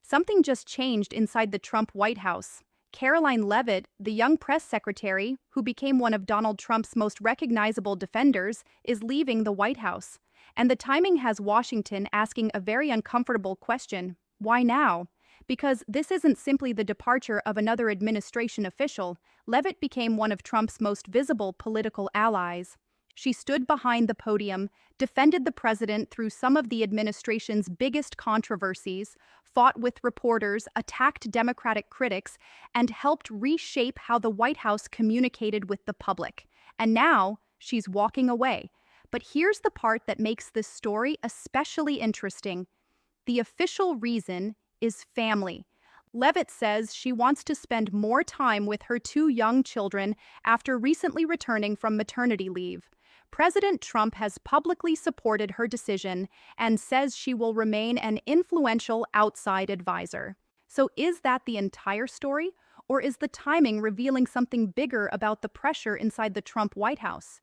Something just changed inside the Trump White House. Karoline Leavitt, the young press secretary, who became one of Donald Trump's most recognizable defenders, is leaving the White House. And the timing has Washington asking a very uncomfortable question: why now? Because this isn't simply the departure of another administration official. Leavitt became one of Trump's most visible political allies. She stood behind the podium, defended the president through some of the administration's biggest controversies, fought with reporters, attacked Democratic critics, and helped reshape how the White House communicated with the public. And now, she's walking away. But here's the part that makes this story especially interesting. The official reason is family. Leavitt says she wants to spend more time with her two young children after recently returning from maternity leave. President Trump has publicly supported her decision and says she will remain an influential outside advisor. So is that the entire story, or is the timing revealing something bigger about the pressure inside the Trump White House?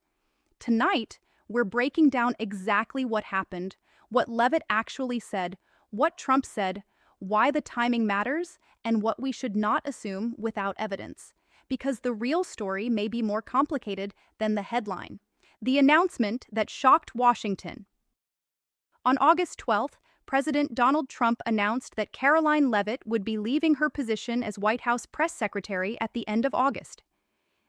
Tonight, we're breaking down exactly what happened, what Leavitt actually said, what Trump said, why the timing matters, and what we should not assume without evidence. Because the real story may be more complicated than the headline. The announcement that shocked Washington. On August 12th, President Donald Trump announced that Karoline Leavitt would be leaving her position as White House press secretary at the end of August.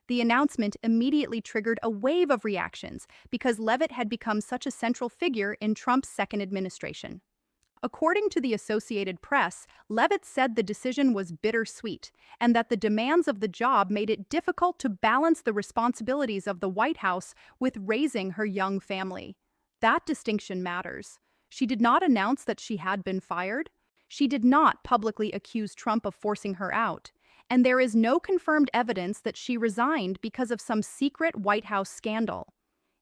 The announcement immediately triggered a wave of reactions because Leavitt had become such a central figure in Trump's second administration. According to the Associated Press, Leavitt said the decision was bittersweet and that the demands of the job made it difficult to balance the responsibilities of the White House with raising her young family. That distinction matters. She did not announce that she had been fired. She did not publicly accuse Trump of forcing her out. And there is no confirmed evidence that she resigned because of some secret White House scandal.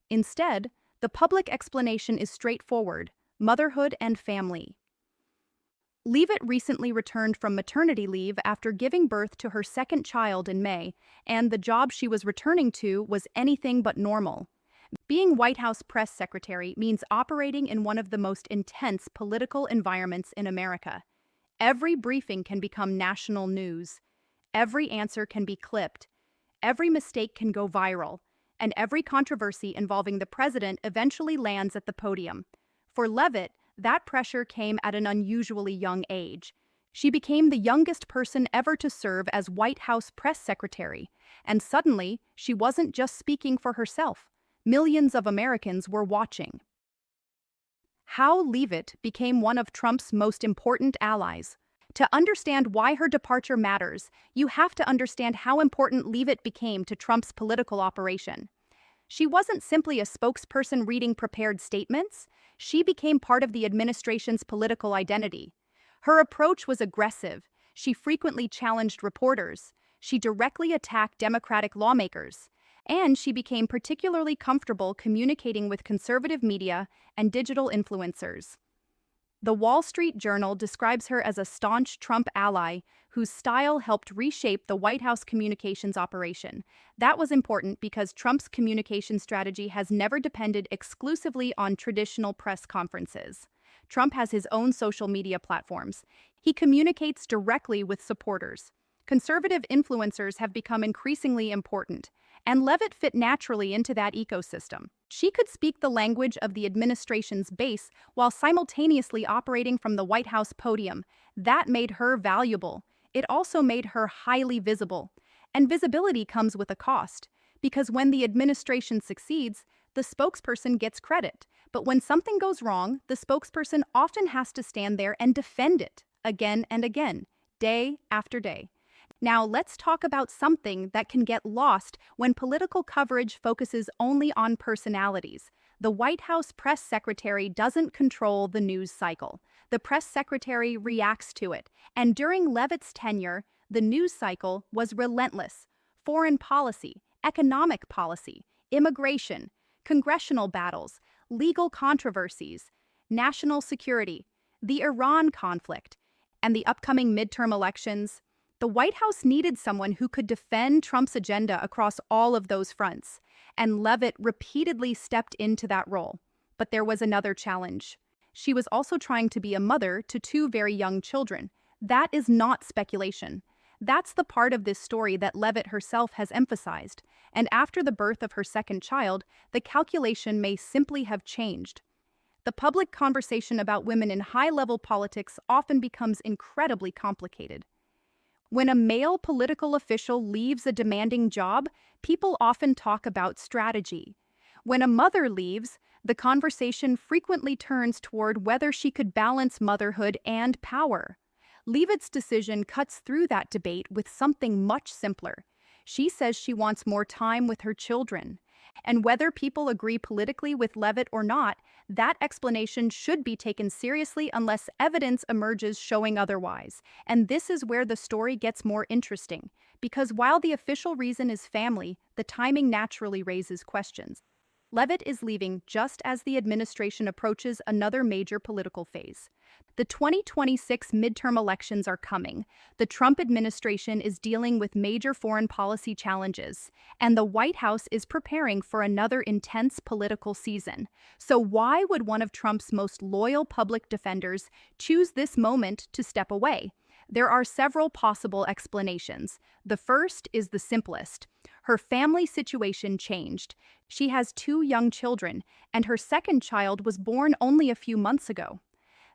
Instead, the public explanation is straightforward: motherhood and family. Leavitt recently returned from maternity leave after giving birth to her second child in May, and the job she was returning to was anything but normal. Being White House press secretary means operating in one of the most intense political environments in America. Every briefing can become national news. Every answer can be clipped. Every mistake can go viral. And every controversy involving the president eventually lands at the podium. For Leavitt, that pressure came at an unusually young age. She became the youngest person ever to serve as White House press secretary, and suddenly, she wasn't just speaking for herself. Millions of Americans were watching. How Leavitt became one of Trump's most important allies. To understand why her departure matters, you have to understand how important Leavitt became to Trump's political operation. She wasn't simply a spokesperson reading prepared statements. She became part of the administration's political identity. Her approach was aggressive. She frequently challenged reporters. She directly attacked Democratic lawmakers. And she became particularly comfortable communicating with conservative media and digital influencers. The Wall Street Journal describes her as a staunch Trump ally whose style helped reshape the White House communications operation. That was important because Trump's communication strategy has never depended exclusively on traditional press conferences. Trump has his own social media platforms. He communicates directly with supporters. Conservative influencers have become increasingly important, and Leavitt fit naturally into that ecosystem. She could speak the language of the administration's base while simultaneously operating from the White House podium. That made her valuable. It also made her highly visible. And visibility comes with a cost, because when the administration succeeds, the spokesperson gets credit. But when something goes wrong, the spokesperson often has to stand there and defend it again and again, day after day. Now, let's talk about something that can get lost when political coverage focuses only on personalities. The White House press secretary doesn't control the news cycle. The press secretary reacts to it. And during Leavitt's tenure, the news cycle was relentless. Foreign policy, economic policy, immigration, congressional battles, legal controversies, national security, the Iran conflict, and the upcoming midterm elections. The White House needed someone who could defend Trump's agenda across all of those fronts, and Leavitt repeatedly stepped into that role. But there was another challenge. She was also trying to be a mother to two very young children. That is not speculation. That's the part of this story that Leavitt herself has emphasized, and after the birth of her second child, the calculation may simply have changed. The public conversation about women in high-level politics often becomes incredibly complicated. When a male political official leaves a demanding job, people often talk about strategy. When a mother leaves, the conversation frequently turns toward whether she could balance motherhood and power. Leavitt's decision cuts through that debate with something much simpler. She says she wants more time with her children. And whether people agree politically with Leavitt or not, that explanation should be taken seriously unless evidence emerges showing otherwise. And this is where the story gets more interesting, because while the official reason is family, the timing naturally raises questions. Leavitt is leaving just as the administration approaches another major political phase. The 2026 midterm elections are coming. The Trump administration is dealing with major foreign policy challenges, and the White House is preparing for another intense political season. So why would one of Trump's most loyal public defenders choose this moment to step away? There are several possible explanations. The first is the simplest. Her family situation changed. She has 2 young children, and her second child was born only a few months ago.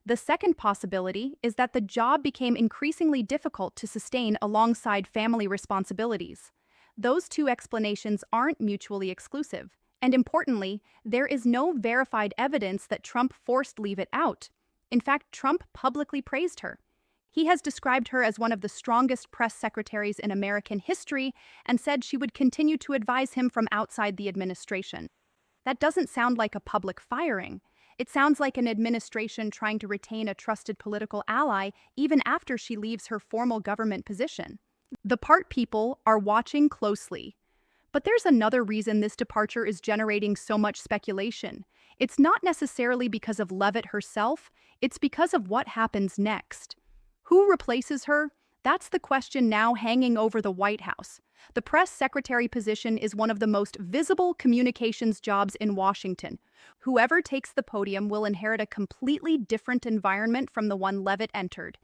The second possibility is that the job became increasingly difficult to sustain alongside family responsibilities. Those 2 explanations aren't mutually exclusive, and importantly, there is no verified evidence that Trump forced Leavitt out. In fact, Trump publicly praised her. He has described her as one of the strongest press secretaries in American history and said she would continue to advise him from outside the administration. That doesn't sound like a public firing. It sounds like an administration trying to retain a trusted political ally even after she leaves her formal government position. The part people are watching closely. But there's another reason this departure is generating so much speculation. It's not necessarily because of Leavitt herself, it's because of what happens next. Who replaces her? That's the question now hanging over the White House. The press secretary position is one of the most visible communications jobs in Washington. Whoever takes the podium will inherit a completely different environment from the one Leavitt entered.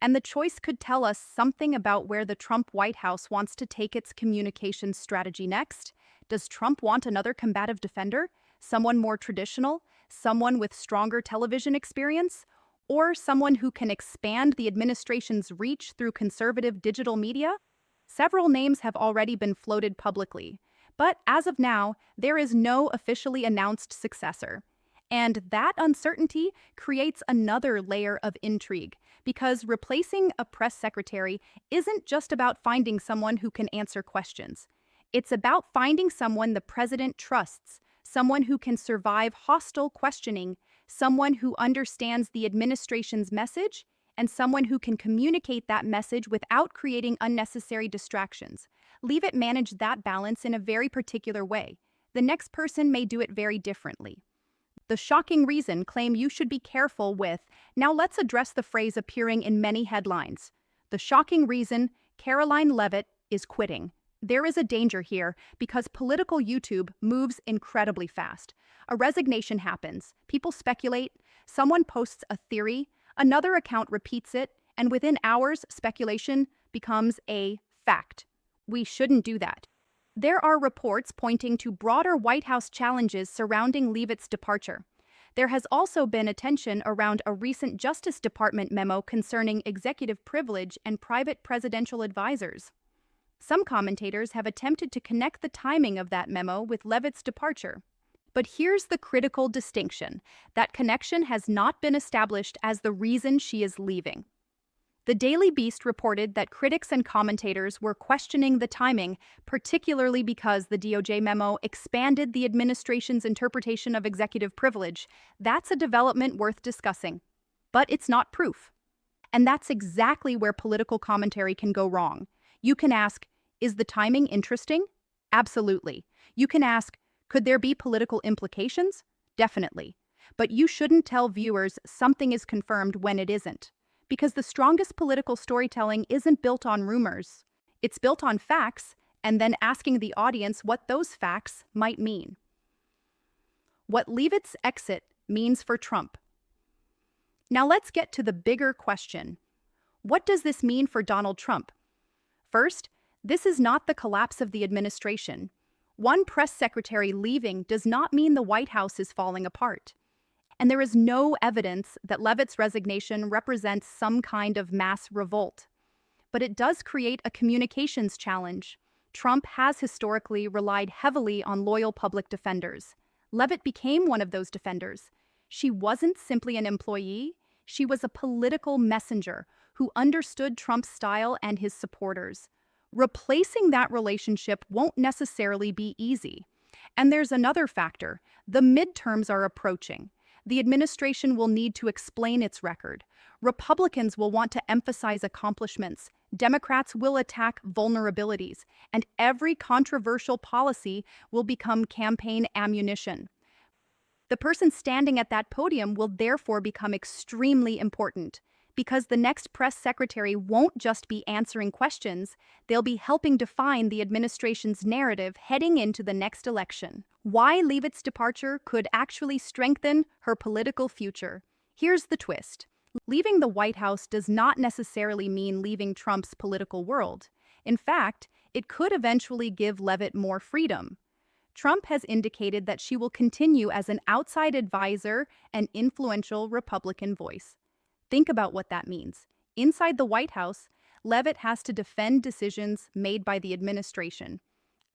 And the choice could tell us something about where the Trump White House wants to take its communications strategy next. Does Trump want another combative defender? Someone more traditional? Someone with stronger television experience? Or someone who can expand the administration's reach through conservative digital media? Several names have already been floated publicly, but as of now, there is no officially announced successor. And that uncertainty creates another layer of intrigue, because replacing a press secretary isn't just about finding someone who can answer questions. It's about finding someone the president trusts, someone who can survive hostile questioning, someone who understands the administration's message, and someone who can communicate that message without creating unnecessary distractions. Leavitt managed that balance in a very particular way. The next person may do it very differently. The shocking reason claim you should be careful with. Now let's address the phrase appearing in many headlines. The shocking reason Karoline Leavitt is quitting. There is a danger here because political YouTube moves incredibly fast. A resignation happens, people speculate, someone posts a theory, another account repeats it, and within hours, speculation becomes a fact. We shouldn't do that. There are reports pointing to broader White House challenges surrounding Leavitt's departure. There has also been attention around a recent Justice Department memo concerning executive privilege and private presidential advisors. Some commentators have attempted to connect the timing of that memo with Leavitt's departure. But here's the critical distinction. That connection has not been established as the reason she is leaving. The Daily Beast reported that critics and commentators were questioning the timing, particularly because the DOJ memo expanded the administration's interpretation of executive privilege. That's a development worth discussing. But it's not proof. And that's exactly where political commentary can go wrong. You can ask, is the timing interesting? Absolutely. You can ask, could there be political implications? Definitely. But you shouldn't tell viewers something is confirmed when it isn't. Because the strongest political storytelling isn't built on rumors. It's built on facts, and then asking the audience what those facts might mean. What Leavitt's exit means for Trump. Now let's get to the bigger question. What does this mean for Donald Trump? First, this is not the collapse of the administration. One press secretary leaving does not mean the White House is falling apart. And there is no evidence that Leavitt's resignation represents some kind of mass revolt. But it does create a communications challenge. Trump has historically relied heavily on loyal public defenders. Leavitt became one of those defenders. She wasn't simply an employee, she was a political messenger who understood Trump's style and his supporters. Replacing that relationship won't necessarily be easy. And there's another factor. The midterms are approaching. The administration will need to explain its record. Republicans will want to emphasize accomplishments. Democrats will attack vulnerabilities. And every controversial policy will become campaign ammunition. The person standing at that podium will therefore become extremely important, because the next press secretary won't just be answering questions, they'll be helping define the administration's narrative heading into the next election. Why Leavitt's departure could actually strengthen her political future. Here's the twist. Leaving the White House does not necessarily mean leaving Trump's political world. In fact, it could eventually give Leavitt more freedom. Trump has indicated that she will continue as an outside advisor and influential Republican voice. Think about what that means. Inside the White House, Leavitt has to defend decisions made by the administration.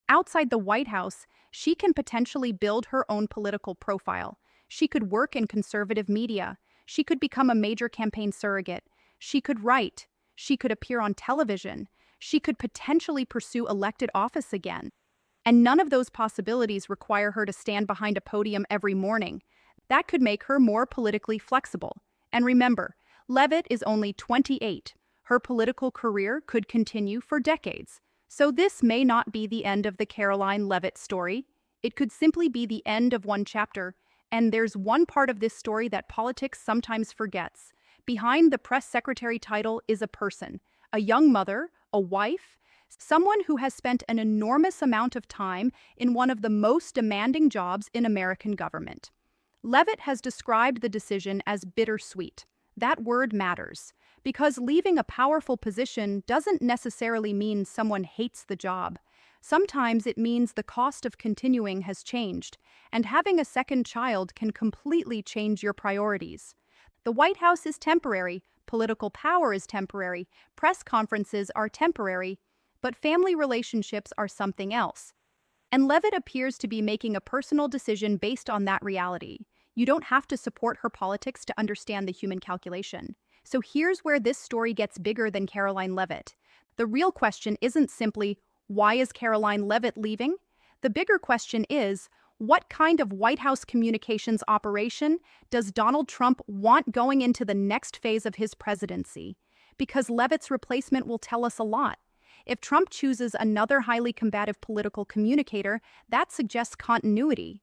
Outside the White House, she can potentially build her own political profile. She could work in conservative media. She could become a major campaign surrogate. She could write. She could appear on television. She could potentially pursue elected office again. And none of those possibilities require her to stand behind a podium every morning. That could make her more politically flexible. And remember, Leavitt is only 28. Her political career could continue for decades. So this may not be the end of the Karoline Leavitt story. It could simply be the end of one chapter. And there's one part of this story that politics sometimes forgets. Behind the press secretary title is a person, a young mother, a wife, someone who has spent an enormous amount of time in one of the most demanding jobs in American government. Leavitt has described the decision as bittersweet. That word matters, because leaving a powerful position doesn't necessarily mean someone hates the job. Sometimes it means the cost of continuing has changed, and having a second child can completely change your priorities. The White House is temporary, political power is temporary, press conferences are temporary, but family relationships are something else. And Leavitt appears to be making a personal decision based on that reality. You don't have to support her politics to understand the human calculation. So here's where this story gets bigger than Karoline Leavitt. The real question isn't simply, why is Karoline Leavitt leaving? The bigger question is, what kind of White House communications operation does Donald Trump want going into the next phase of his presidency? Because Leavitt's replacement will tell us a lot. If Trump chooses another highly combative political communicator, that suggests continuity.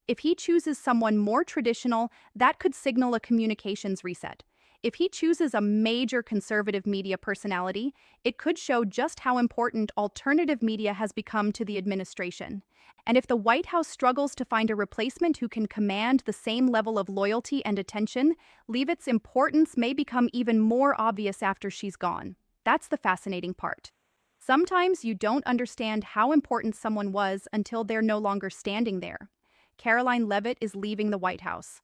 If he chooses someone more traditional, that could signal a communications reset. If he chooses a major conservative media personality, it could show just how important alternative media has become to the administration. And if the White House struggles to find a replacement who can command the same level of loyalty and attention, Leavitt's importance may become even more obvious after she's gone. That's the fascinating part. Sometimes you don't understand how important someone was until they're no longer standing there. Karoline Leavitt is leaving the White House.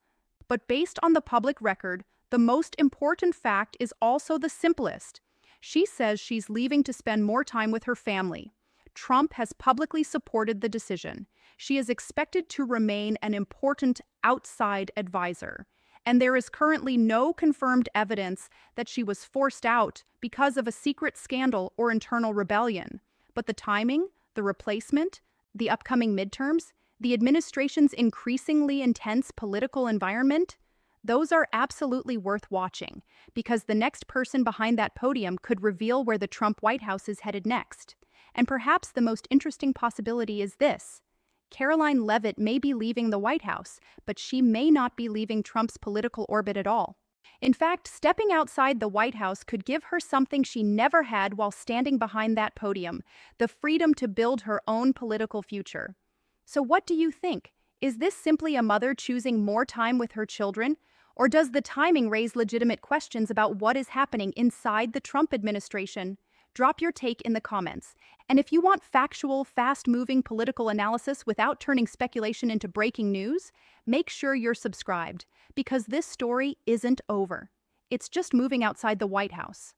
But based on the public record, the most important fact is also the simplest. She says she's leaving to spend more time with her family. Trump has publicly supported the decision. She is expected to remain an important outside advisor. And there is currently no confirmed evidence that she was forced out because of a secret scandal or internal rebellion. But the timing, the replacement, the upcoming midterms, the administration's increasingly intense political environment, those are absolutely worth watching, because the next person behind that podium could reveal where the Trump White House is headed next. And perhaps the most interesting possibility is this. Karoline Leavitt may be leaving the White House, but she may not be leaving Trump's political orbit at all. In fact, stepping outside the White House could give her something she never had while standing behind that podium, the freedom to build her own political future. So what do you think? Is this simply a mother choosing more time with her children? Or does the timing raise legitimate questions about what is happening inside the Trump administration? Drop your take in the comments. And if you want factual, fast-moving political analysis without turning speculation into breaking news, make sure you're subscribed, because this story isn't over. It's just moving outside the White House.